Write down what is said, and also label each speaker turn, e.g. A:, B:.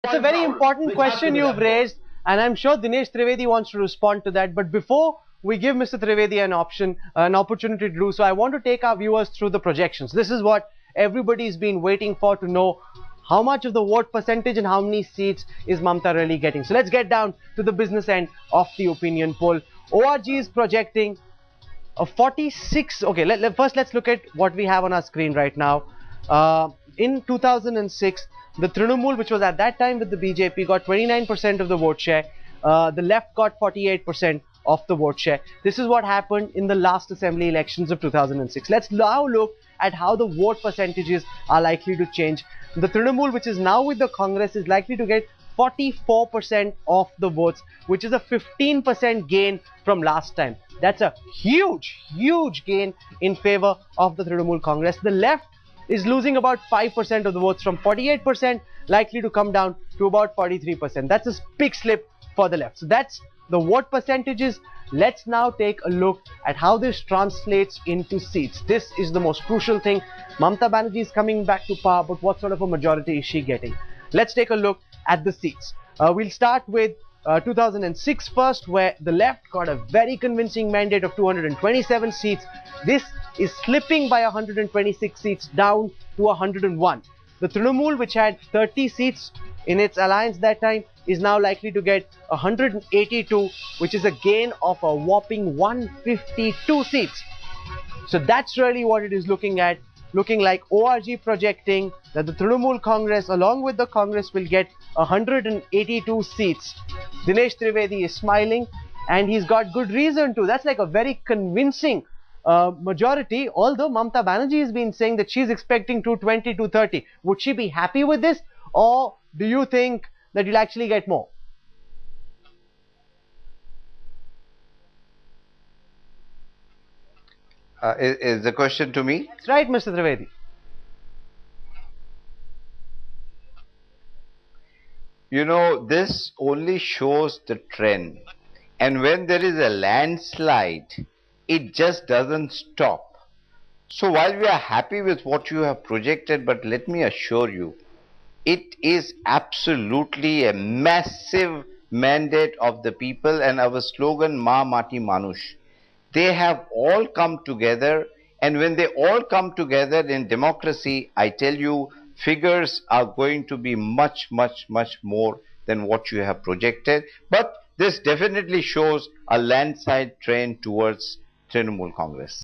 A: It's a very important question you've raised, and I'm sure Dinesh Trivedi wants to respond to that. But before we give Mr. Trivedi an opportunity to do so, I want to take our viewers through the projections. This is what everybody's been waiting for, to know how much of the vote percentage and how many seats is Mamta really getting. So let's get down to the business end of the opinion poll. ORG is projecting a 46. Okay, first let's look at what we have on our screen right now. In 2006, the Trinamool, which was at that time with the BJP, got 29% of the vote share. The left got 48% of the vote share. This is what happened in the last assembly elections of 2006. Let's now look at how the vote percentages are likely to change. The Trinamool, which is now with the Congress, is likely to get 44% of the votes, which is a 15% gain from last time. That's a huge gain in favor of the Trinamool Congress. The left is losing about 5% of the votes, from 48% likely to come down to about 43%. That's a big slip for the left. So that's the vote percentages. Let's now take a look at how this translates into seats. This is the most crucial thing. Mamta Banerjee is coming back to power, but what sort of a majority is she getting? Let's take a look at the seats. We'll start with 2006 first, where the left got a very convincing mandate of 227 seats. This is slipping by 126 seats down to 101. The Trinamool, which had 30 seats in its alliance that time, is now likely to get 182, which is a gain of a whopping 152 seats. So that's really what it is looking at. Looking like ORG projecting that the Trinamool Congress, along with the Congress, will get 182 seats. Dinesh Trivedi is smiling, and he's got good reason to. That's like a very convincing majority, although Mamta Banerjee has been saying that she's expecting 220, 230. Would she be happy with this, or do you think that you'll actually get more?
B: Is the question to me?
A: That's right, Mr. Trivedi.
B: You know, this only shows the trend. And when there is a landslide, it just doesn't stop. So while we are happy with what you have projected, but let me assure you, it is absolutely a massive mandate of the people, and our slogan, Ma Mati Manush. They have all come together, and when they all come together in democracy, I tell you, figures are going to be much more than what you have projected. But this definitely shows a landslide trend towards Trinamool Congress.